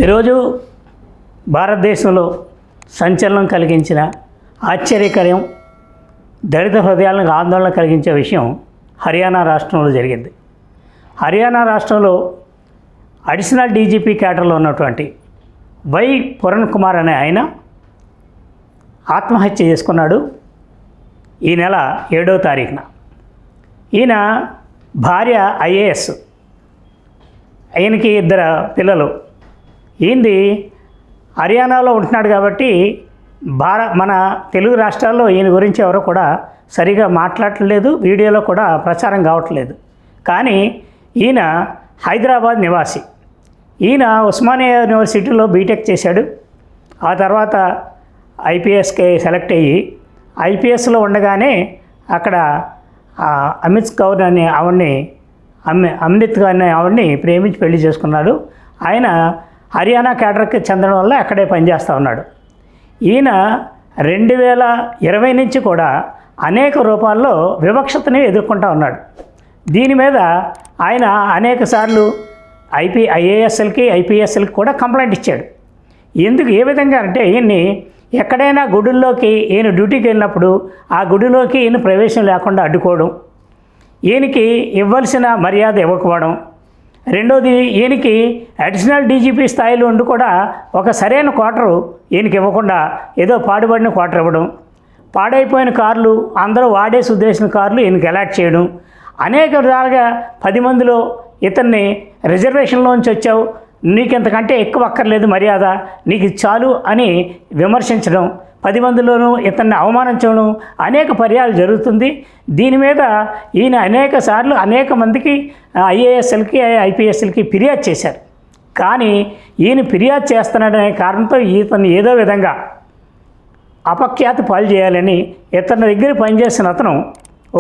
ఈరోజు భారతదేశంలో సంచలనం కలిగించిన ఆశ్చర్యకరం దళిత హృదయాలకు ఆందోళన కలిగించే విషయం హర్యానా రాష్ట్రంలో జరిగింది. హర్యానా రాష్ట్రంలో అడిషనల్ డీజీపీ క్యాడర్లో ఉన్నటువంటి వై పురణ్ కుమార్ అనే ఆయన ఆత్మహత్య చేసుకున్నాడు ఈ నెల 7వ తారీఖున. ఈయన భార్య ఐఏఎస్, ఈయనకి 2 పిల్లలు. ఈయనది హర్యానాలో ఉంటున్నాడు కాబట్టి మన తెలుగు రాష్ట్రాల్లో ఈయన గురించి ఎవరో కూడా సరిగా మాట్లాడట్లేదు, వీడియోలో కూడా ప్రచారం కావట్లేదు. కానీ ఈయన హైదరాబాద్ నివాసి. ఈయన ఉస్మానియా యూనివర్సిటీలో బీటెక్ చేశాడు. ఆ తర్వాత ఐపీఎస్కి సెలెక్ట్ అయ్యి ఐపీఎస్లో ఉండగానే అక్కడ అమిత్ కౌర్ అనే అమ్రిత్ అనే ఆవిడ్ని ప్రేమించి పెళ్లి చేసుకున్నాడు. ఆయన హర్యానా క్యాడర్కి చెందడం వల్ల అక్కడే పనిచేస్తూ ఉన్నాడు. ఈయన 2020 నుంచి కూడా అనేక రూపాల్లో వివక్షతని ఎదుర్కొంటూ ఉన్నాడు. దీని మీద ఆయన అనేక సార్లు ఐఏఎస్ఎల్కి ఐపీఎస్ఎల్కి కూడా కంప్లైంట్ ఇచ్చాడు. ఏ విధంగా అంటే ఈయన్ని ఎక్కడైనా గుడుల్లోకి ఈయన డ్యూటీకి వెళ్ళినప్పుడు ఆ గుడిలోకి ఈయన ప్రవేశం లేకుండా అడ్డుకోవడం, ఈయనకి ఇవ్వాల్సిన మర్యాద ఇవ్వకపోవడం, రెండోది ఈయనకి అడిషనల్ డీజీపీ స్థాయిలో ఉండి కూడా ఒక సరైన క్వార్టరు ఈయనకి ఇవ్వకుండా ఏదో పాడుబడిన క్వార్టర్ ఇవ్వడం, పాడైపోయిన కార్లు అందరూ వాడేసి ఉద్దేశించిన కార్లు ఈయనకి అలాట్ చేయడం, అనేక విధాలుగా 10 మందిలో ఇతన్ని రిజర్వేషన్లోంచి వచ్చావు, నీకెంతకంటే ఎక్కువ అక్కర్లేదు మర్యాద, నీకు చాలు అని విమర్శించడం, 10 మందిలోనూ ఇతన్ని అవమానించడం అనేక పర్యాలు జరుగుతుంది. దీని మీద ఈయన అనేక సార్లు అనేక మందికి ఐఏఎస్ఎల్కి ఐపీఎస్ఎల్కి ఫిర్యాదు చేశారు. కానీ ఈయన ఫిర్యాదు చేస్తున్నాడనే కారణంతో ఇతన్ని ఏదో విధంగా అపఖ్యాతి పాలు చేయాలని ఇతని దగ్గర పనిచేసిన అతను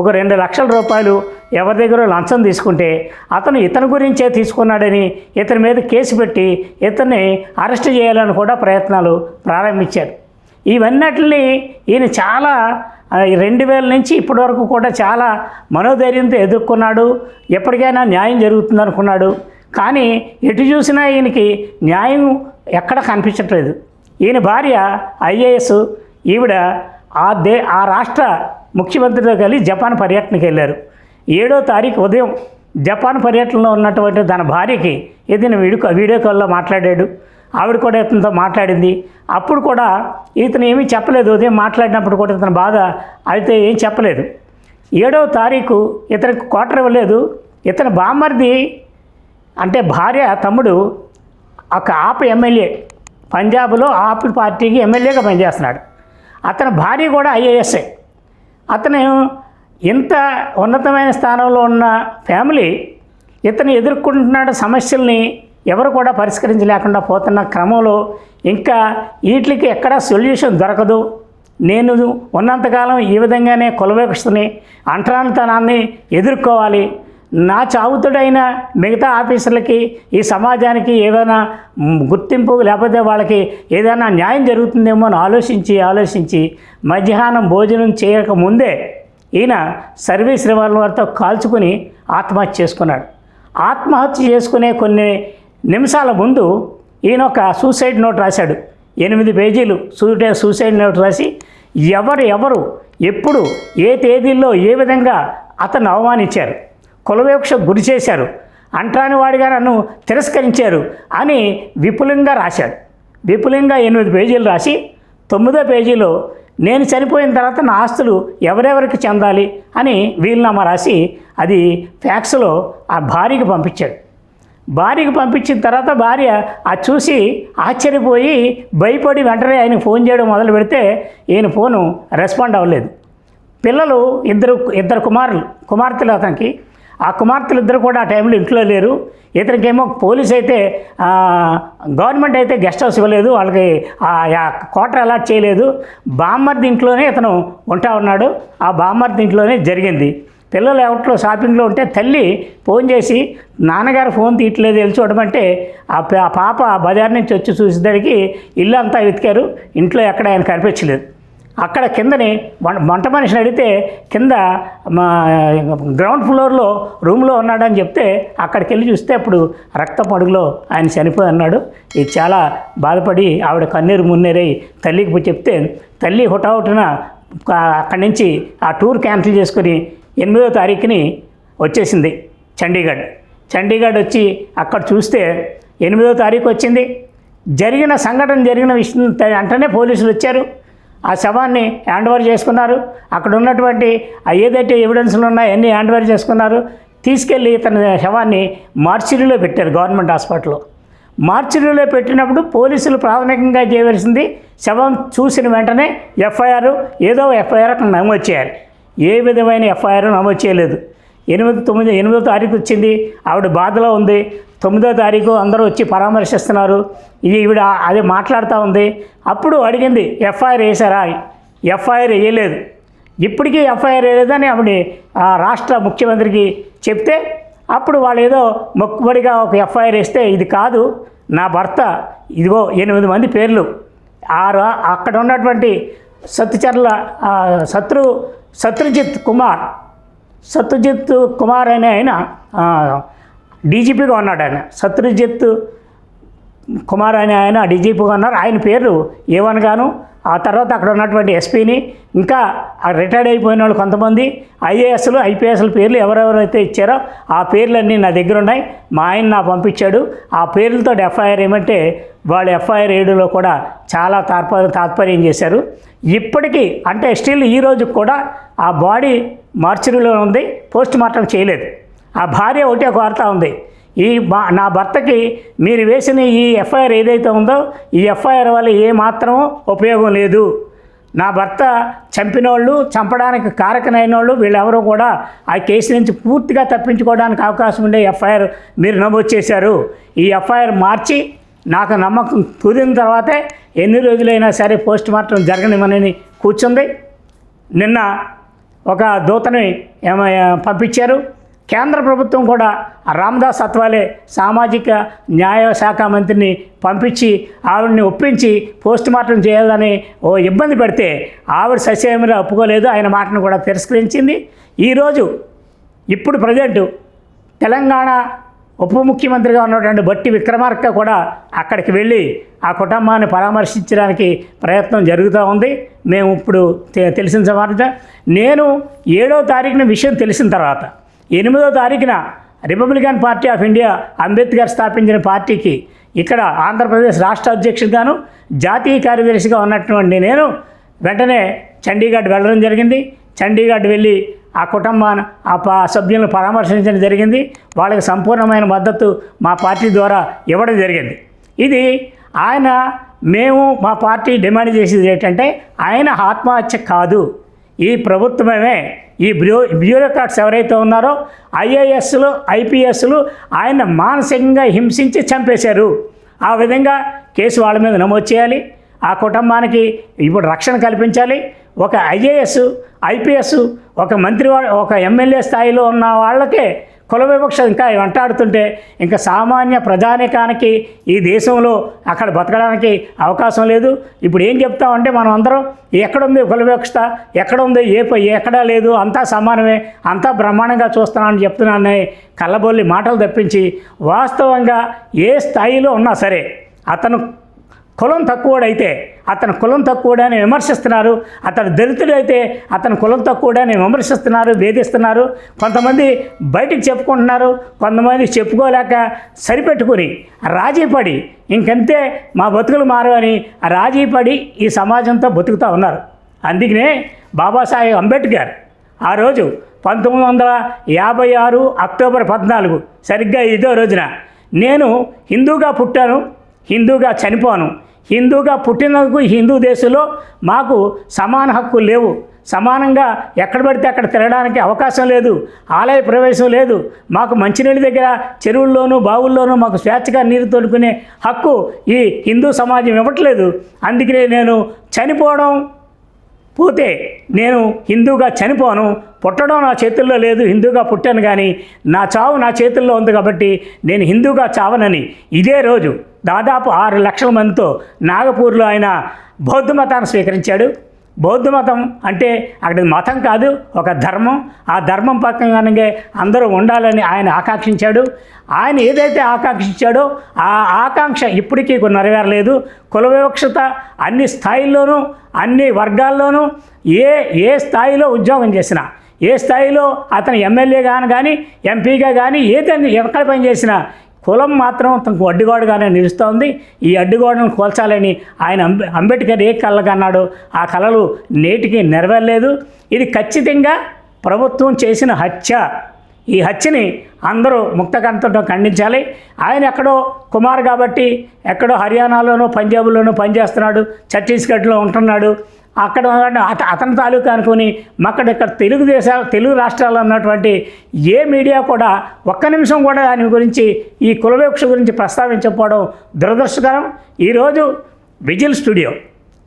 ఒక 2 లక్షల రూపాయలు ఎవరి దగ్గర లంచం తీసుకుంటే ఇతని గురించే తీసుకున్నాడని ఇతని మీద కేసు పెట్టి ఇతన్ని అరెస్ట్ చేయాలని కూడా ప్రయత్నాలు ప్రారంభించారు. ఇవన్నిటిని ఈయన చాలా 2000 నుంచి ఇప్పటి వరకు కూడా చాలా మనోధైర్యంతో ఎదుర్కొన్నాడు. ఎప్పటికైనా న్యాయం జరుగుతుంది అనుకున్నాడు. కానీ ఎటు చూసినా ఈయనకి న్యాయం ఎక్కడ కనిపించట్లేదు. ఈయన భార్య ఐఏఎస్, ఈవిడ ఆ రాష్ట్ర ముఖ్యమంత్రితో కలిసి జపాన్ పర్యటనకి వెళ్ళారు. 7వ తారీఖు ఉదయం జపాన్ పర్యటనలో ఉన్నటువంటి తన భార్యకి ఏదైనా వీడియో కాల్లో మాట్లాడాడు. ఆవిడ కూడా ఇతనితో మాట్లాడింది. అప్పుడు కూడా ఇతను ఏమీ చెప్పలేదు. ఉదయం మాట్లాడినప్పుడు కూడా ఇతని బాధ అయితే ఏం చెప్పలేదు. 7వ తారీఖు ఇతనికి క్వార్టర్ ఇవ్వలేదు. ఇతని బామ్మర్ది అంటే భార్య తమ్ముడు ఒక ఆప్ ఎమ్మెల్యే, పంజాబ్లో ఆప్ పార్టీకి ఎమ్మెల్యేగా పనిచేస్తున్నాడు. అతని భార్య కూడా ఐఏఎస్ఏ. అతను ఇంత ఉన్నతమైన స్థానంలో ఉన్న ఫ్యామిలీ ఇతను ఎదుర్కొంటున్న సమస్యల్ని ఎవరు కూడా పరిష్కరించలేకుండా పోతున్న క్రమంలో ఇంకా వీటికి ఎక్కడా సొల్యూషన్ దొరకదు, నేను ఉన్నంతకాలం ఈ విధంగానే కులవివక్షని అంటరానితనాన్ని ఎదుర్కోవాలి, నా చావుతుడైన మిగతా ఆఫీసర్లకి ఈ సమాజానికి ఏదైనా గుర్తింపు లేకపోతే వాళ్ళకి ఏదైనా న్యాయం జరుగుతుందేమో అని ఆలోచించి మధ్యాహ్నం భోజనం చేయకముందే ఈయన సర్వీస్ రివాల్వర్తో కాల్చుకుని ఆత్మహత్య చేసుకున్నాడు. ఆత్మహత్య చేసుకునే కొన్ని నిమిషాల ముందు ఈయన ఒక సూసైడ్ నోట్ రాశాడు. 8 పేజీలు సూసైడ్ నోట్ రాసి ఎవరు ఎప్పుడు ఏ తేదీల్లో ఏ విధంగా అతను అవమానించారు, కులవివక్షకు గురి చేశారు, అంటరాని వాడిగా నన్ను తిరస్కరించారు అని విపులంగా రాశాడు. విపులంగా 8 పేజీలు రాసి 9వ పేజీలో నేను చనిపోయిన తర్వాత నా ఆస్తులు ఎవరెవరికి చెందాలి అని వీలునామా రాసి అది ఫ్యాక్స్లో ఆ భార్యకి పంపించాడు. భార్యకి పంపించిన తర్వాత భార్య అది చూసి ఆశ్చర్యపోయి భయపడి వెంటనే ఆయనకు ఫోన్ చేయడం మొదలు పెడితే ఈయన ఫోను రెస్పాండ్ అవ్వలేదు. పిల్లలు ఇద్దరు కుమార్తెలు అతనికి. ఆ కుమార్తెలు ఇద్దరు కూడా ఆ టైంలో ఇంట్లో లేరు. ఇతనికేమో పోలీస్ అయితే గవర్నమెంట్ అయితే గెస్ట్ హౌస్ ఇవ్వలేదు, వాళ్ళకి క్వార్టర్ అలాట్ చేయలేదు. బామ్మర్ది ఇంట్లోనే ఇతను ఉంటా ఉన్నాడు. ఆ బామ్మర్ది ఇంట్లోనే జరిగింది. పిల్లలు ఎవట్లో షాపింగ్లో ఉంటే తల్లి ఫోన్ చేసి నాన్నగారు ఫోన్ తీయట్లేదు వెళ్ళి చూడమంటే ఆ పాప బజార్ నుంచి వచ్చి చూసేసరికి ఇల్లు అంతా వెతికారు, ఇంట్లో ఎక్కడ ఆయన కనిపించలేదు. అక్కడ కిందని వంట మనిషిని అడిగితే కింద మా గ్రౌండ్ ఫ్లోర్లో రూమ్లో ఉన్నాడని చెప్తే అక్కడికి వెళ్ళి చూస్తే అప్పుడు రక్తపు అడుగులో ఆయన చనిపోయి అన్నాడు. ఇది చాలా బాధపడి ఆవిడ కన్నీరు మున్నీరై తల్లికి చెప్తే తల్లి హుటాహుటిన అక్కడి నుంచి ఆ టూర్ క్యాన్సిల్ చేసుకుని 8వ తారీఖుని వచ్చేసింది చండీగఢ్ వచ్చి అక్కడ చూస్తే 8వ తారీఖు వచ్చింది. జరిగిన విషయం వెంటనే పోలీసులు వచ్చారు. ఆ శవాన్ని హ్యాండ్ ఓవర్ చేసుకున్నారు. అక్కడ ఉన్నటువంటి ఏదైతే ఎవిడెన్స్లు ఉన్నాయో అన్నీ హ్యాండ్ ఓవర్ చేసుకున్నారు. తీసుకెళ్ళి తన శవాన్ని మార్చిరీలో పెట్టారు. గవర్నమెంట్ హాస్పిటల్లో మార్చిరీలో పెట్టినప్పుడు పోలీసులు ప్రాథమికంగా చేయవలసింది శవం చూసిన వెంటనే ఏదో ఎఫ్ఐఆర్ అక్కడ నమోదు చేయాలి. ఏ విధమైన ఎఫ్ఐఆర్ నమోదు చేయలేదు. 8వ తారీఖు వచ్చింది. ఆవిడ బాధలో ఉంది. 9వ తారీఖు అందరూ వచ్చి పరామర్శిస్తున్నారు. ఈవిడ అదే మాట్లాడుతూ ఉంది. అప్పుడు అడిగింది ఎఫ్ఐఆర్ వేశారా? ఎఫ్ఐఆర్ వేయలేదు. ఇప్పటికీ ఎఫ్ఐఆర్ వేయలేదని ఆవిడ రాష్ట్ర ముఖ్యమంత్రికి చెప్తే అప్పుడు వాళ్ళు ఏదో మొక్కుబడిగా ఒక ఎఫ్ఐఆర్ వేస్తే ఇది కాదు, నా భర్త ఇదిగో 8 మంది పేర్లు అక్కడ ఉన్నటువంటి సత్రుజిత్ కుమార్ అనే ఆయన డీజీపీగా ఉన్నాడు. ఆయన సత్రుజిత్ కుమార్ అనే ఆయన డీజీపీగా ఉన్నారు. ఆయన పేరు ఏవనగాను ఆ తర్వాత అక్కడ ఉన్నటువంటి ఎస్పీని ఇంకా రిటైర్డ్ అయిపోయిన వాళ్ళు కొంతమంది ఐఏఎస్లు ఐపీఎస్ల పేర్లు ఎవరెవరైతే ఇచ్చారో ఆ పేర్లన్నీ నా దగ్గర ఉన్నాయి. మా ఆయన నా పంపించాడు. ఆ పేర్లతో ఎఫ్ఐఆర్ ఏమంటే వాళ్ళు ఎఫ్ఐఆర్ ఏడులో కూడా చాలా తాత్పర్యం చేశారు. ఇప్పటికీ అంటే స్టిల్ ఈ రోజు కూడా ఆ బాడీ మార్చిరీలో ఉంది. పోస్ట్ మార్టం చేయలేదు. ఆ భార్య ఒకటే కోరుతా ఉంది, నా భర్తకి మీరు వేసిన ఈ ఎఫ్ఐఆర్ ఏదైతే ఉందో ఈ ఎఫ్ఐఆర్ వల్ల ఏమాత్రం ఉపయోగం లేదు. నా భర్త చంపిన వాళ్ళు, చంపడానికి కారకనైన వాళ్ళు వీళ్ళెవరూ కూడా ఆ కేసు నుంచి పూర్తిగా తప్పించుకోవడానికి అవకాశం ఉండే ఎఫ్ఐఆర్ మీరు నమోదు చేశారు. ఈ ఎఫ్ఐఆర్ మార్చి నాకు నమ్మకం కుదిరిన తర్వాతే ఎన్ని రోజులైనా సరే పోస్ట్ మార్టం జరగనివ్వనని కూర్చుంది. నిన్న ఒక దూతని పంపించారు. కేంద్ర ప్రభుత్వం కూడా రామదాస్ అత్వాలే సామాజిక న్యాయ శాఖ మంత్రిని పంపించి ఆవిడని ఒప్పించి పోస్ట్ మార్టం చేయాలని ఇబ్బంది పెడితే ఆవిడ ససేమిరా ఒప్పుకోలేదు. ఆయన మాటను కూడా తిరస్కరించింది. ఈరోజు ఇప్పుడు ప్రజెంట్ తెలంగాణ ఉప ముఖ్యమంత్రిగా ఉన్నటువంటి బట్టి విక్రమార్క కూడా అక్కడికి వెళ్ళి ఆ కుటుంబాన్ని పరామర్శించడానికి ప్రయత్నం జరుగుతూ ఉంది. మేము ఇప్పుడు తెలిసిన సమాచారం నేను 7వ తారీఖున విషయం తెలిసిన తర్వాత 8వ తారీఖున Republican Party of India Ambedkar స్థాపించిన పార్టీకి ఇక్కడ ఆంధ్రప్రదేశ్ రాష్ట్ర అధ్యక్షుడిగాను జాతీయ కార్యదర్శిగా ఉన్నటువంటి నేను వెంటనే చండీగఢ్ వెళ్ళడం జరిగింది. చండీగఢ్ వెళ్ళి ఆ కుటుంబాన్ని ఆ సభ్యులను పరామర్శించడం జరిగింది. వాళ్ళకి సంపూర్ణమైన మద్దతు మా పార్టీ ద్వారా ఇవ్వడం జరిగింది. ఇది మేము మా పార్టీ డిమాండ్ చేసేది ఏంటంటే ఆయన ఆత్మహత్య కాదు, ఈ ప్రభుత్వమే ఈ బ్యూరోక్రాట్స్ ఎవరైతే ఉన్నారో ఐఏఎస్లు ఐపీఎస్లు ఆయన మానసికంగా హింసించి చంపేశారు. ఆ విధంగా కేసు వాళ్ళ మీద నమోదు చేయాలి. ఆ కుటుంబానికి ఇప్పుడు రక్షణ కల్పించాలి. ఒక ఐఏఎస్ ఐపీఎస్ ఒక మంత్రి ఒక ఎమ్మెల్యే స్థాయిలో ఉన్న వాళ్ళకే కుల వివక్ష ఇంకా వెంటాడుతుంటే ఇంకా సామాన్య ప్రజానికానికి ఈ దేశంలో అక్కడ బతకడానికి అవకాశం లేదు. ఇప్పుడు ఏం చెప్తామంటే మనం అందరం ఎక్కడుంది కుల వివక్ష, ఎక్కడుంది ఎక్కడా లేదు, అంతా సమానమే, అంతా బ్రహ్మాండంగా చూస్తున్నానని చెప్తున్నానని కళ్ళబొల్లి మాటలు తప్పించి వాస్తవంగా ఏ స్థాయిలో ఉన్నా సరే అతను కులం తక్కువడైతే అతను కులం తక్కువడని విమర్శిస్తున్నారు. అతను దళితుడైతే అతను కులం తక్కువడని విమర్శిస్తున్నారు, వేధిస్తున్నారు. కొంతమంది బయటికి చెప్పుకుంటున్నారు, కొంతమంది చెప్పుకోలేక సరిపెట్టుకుని రాజీపడి ఇంకంతే మా బతుకులు మారవని రాజీపడి ఈ సమాజంతో బతుకుతూ ఉన్నారు. అందుకనే బాబాసాహెబ్ అంబేద్కర్ ఆ రోజు 1956 అక్టోబర్ 14 సరిగ్గా ఇదో రోజున నేను హిందూగా పుట్టాను, హిందూగా చనిపోను, హిందూగా పుట్టినందుకు హిందూ దేశంలో మాకు సమాన హక్కులు లేవు, సమానంగా ఎక్కడ పడితే అక్కడ తిరగడానికి అవకాశం లేదు, ఆలయ ప్రవేశం లేదు, మాకు మంచినీళ్ళ దగ్గర చెరువుల్లోనూ బావుల్లోనూ మాకు స్వేచ్ఛగా నీరు తోడుకునే హక్కు ఈ హిందూ సమాజం ఇవ్వట్లేదు. అందుకనే నేను చనిపోవడం పోతే నేను హిందూగా చనిపోను, పుట్టడం నా చేతుల్లో లేదు, హిందూగా పుట్టాను, కానీ నా చావు నా చేతుల్లో ఉంది కాబట్టి నేను హిందూగా చావనని ఇదే రోజు దాదాపు 6 లక్షల మందితో నాగపూర్లో ఆయన బౌద్ధ మతాన్ని స్వీకరించాడు. బౌద్ధ మతం అంటే అక్కడ మతం కాదు, ఒక ధర్మం. ఆ ధర్మం పక్కనే అందరూ ఉండాలని ఆయన ఆకాంక్షించాడు. ఆయన ఏదైతే ఆకాంక్షించాడో ఆ ఆకాంక్ష ఇప్పటికీ నెరవేరలేదు. కుల వివక్షత అన్ని స్థాయిల్లోనూ, అన్ని వర్గాల్లోనూ, ఏ స్థాయిలో ఉద్యోగం చేసినా, ఏ స్థాయిలో అతను ఎమ్మెల్యేగా కానీ ఎంపీగా కానీ ఎక్కడ పని చేసినా కులం మాత్రం తనకు అడ్డుగోడగానే నిలుస్తోంది. ఈ అడ్డుగోడను కోల్చాలని ఆయన అంబేద్కర్ ఏ కళలు కన్నాడో ఆ కళలు నేటికి నెరవేరలేదు. ఇది ఖచ్చితంగా ప్రభుత్వం చేసిన హత్య. ఈ హత్యని అందరూ ముక్తకంఠంతో ఖండించాలి. ఆయన ఎక్కడో కుమార్ కాబట్టి ఎక్కడో హర్యానాలోనూ పంజాబ్లోనూ పనిచేస్తున్నాడు, ఛత్తీస్గఢ్లో ఉంటున్నాడు. అక్కడ అతని తాలూకా అనుకుని ఇక్కడ తెలుగు రాష్ట్రాల్లో ఉన్నటువంటి ఏ మీడియా కూడా ఒక్క నిమిషం కూడా దాని గురించి, ఈ కుల వివక్ష గురించి ప్రస్తావించకపోవడం దురదృష్టకరం. ఈరోజు విజిల్ స్టూడియో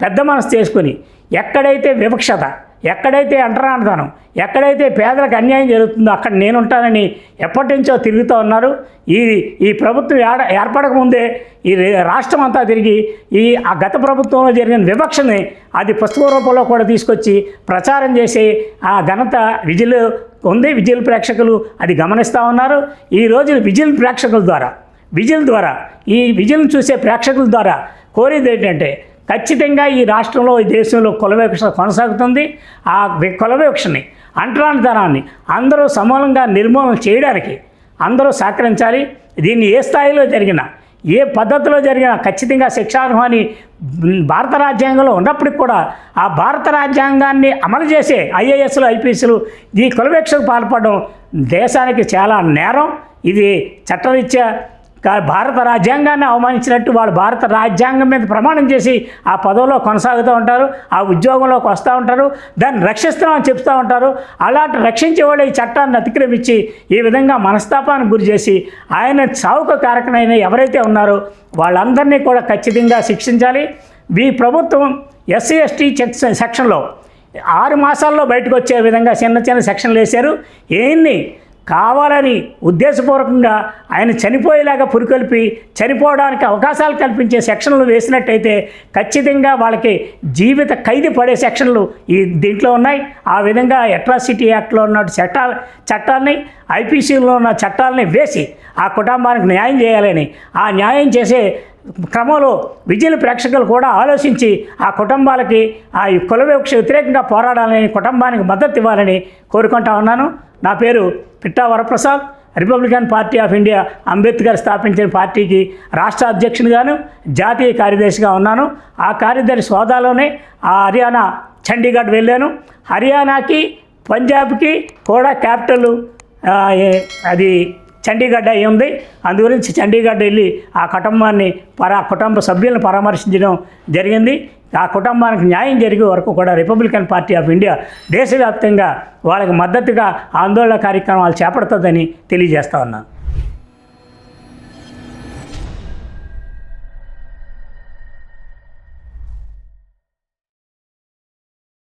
పెద్ద మనసు చేసుకుని ఎక్కడైతే వివక్షత, ఎక్కడైతే అంటరానితనం, ఎక్కడైతే పేదలకు అన్యాయం జరుగుతుందో అక్కడ నేనుంటానని ఎప్పటి నుంచో తిరుగుతూ ఉన్నారు. ఈ ప్రభుత్వం ఏర్పడకముందే ఈ రాష్ట్రం అంతా తిరిగి ఆ గత ప్రభుత్వంలో జరిగిన వివక్షని అది పుస్తక రూపంలో కూడా తీసుకొచ్చి ప్రచారం చేసే ఆ ఘనత విజిల్ ఉంది. విజిల్ ప్రేక్షకులు అది గమనిస్తూ ఉన్నారు. ఈ రోజు విజిల్ ప్రేక్షకుల ద్వారా, ఈ విజిల్ని చూసే ప్రేక్షకుల ద్వారా కోరేది ఏంటంటే ఖచ్చితంగా ఈ రాష్ట్రంలో, ఈ దేశంలో కుల వివక్ష కొనసాగుతుంది. ఆ కుల వివక్షని, అంటరానితనాన్ని అందరూ సమూలంగా నిర్మూలన చేయడానికి అందరూ సహకరించాలి. దీన్ని ఏ స్థాయిలో జరిగినా, ఏ పద్ధతిలో జరిగినా ఖచ్చితంగా శిక్షార్హమని భారత రాజ్యాంగంలో ఉన్నప్పటికి కూడా ఆ భారత రాజ్యాంగాన్ని అమలు చేసే ఐఏఎస్లు, ఐపీఎస్లు ఈ కుల వివక్షకు పాల్పడడం దేశానికి చాలా నేరం. ఇది చట్టరీత్యా భారత రాజ్యాంగాన్ని అవమానించినట్టు వాళ్ళు భారత రాజ్యాంగం మీద ప్రమాణం చేసి ఆ పదవిలో కొనసాగుతూ ఉంటారు, ఆ ఉద్యోగంలోకి వస్తూ ఉంటారు, దాన్ని రక్షిస్తామని చెప్తూ ఉంటారు. అలాంటి రక్షించే వాళ్ళు ఈ చట్టాన్ని అతిక్రమించి ఈ విధంగా మనస్తాపానికి గురి చేసి ఆయన సావుకు కారకమైన ఎవరైతే ఉన్నారో వాళ్ళందరినీ కూడా ఖచ్చితంగా శిక్షించాలి. ఈ ప్రభుత్వం ఎస్సీ ఎస్టీ సెక్షన్లో 6 మాసాల్లో బయటకు వచ్చే విధంగా చిన్న సెక్షన్లు వేశారు. ఏన్ని కావాలని ఉద్దేశపూర్వకంగా ఆయన చనిపోయేలాగా పురికొల్పి చనిపోవడానికి అవకాశాలు కల్పించే సెక్షన్లు వేసినట్టయితే ఖచ్చితంగా వాళ్ళకి జీవిత ఖైదు పడే సెక్షన్లు దీంట్లో ఉన్నాయి. ఆ విధంగా అట్రాసిటీ యాక్ట్లో ఉన్న చట్టాలని, ఐపీసీలో ఉన్న చట్టాలని వేసి ఆ కుటుంబానికి న్యాయం చేయాలని, ఆ న్యాయం చేసే క్రమంలో విజిల్ ప్రేక్షకులు కూడా ఆలోచించి ఆ కుటుంబాలకి ఆ కుల వివక్ష వ్యతిరేకంగా పోరాడాలని, కుటుంబానికి మద్దతు ఇవ్వాలని కోరుకుంటా ఉన్నాను. నా పేరు Pitta Varaprasad. Republican Party of India Ambedkar స్థాపించిన పార్టీకి రాష్ట్ర అధ్యక్షునిగాను, జాతీయ కార్యదర్శిగా ఉన్నాను. ఆ కార్యదర్శి హోదాలోనే హర్యానా చండీగఢ్ వెళ్ళాను. హర్యానాకి పంజాబ్కి కూడా క్యాపిటల్ అది చండీగఢ్ అయి ఉంది. అందుగురించి చండీగఢ్ వెళ్ళి ఆ కుటుంబాన్ని కుటుంబ సభ్యులను పరామర్శించడం జరిగింది. ఆ కుటుంబానికి న్యాయం జరిగే వరకు కూడా రిపబ్లికన్ పార్టీ ఆఫ్ ఇండియా దేశవ్యాప్తంగా వాళ్ళకి మద్దతుగా ఆందోళన కార్యక్రమాలు చేపడుతుందని తెలియజేస్తా ఉన్నాను.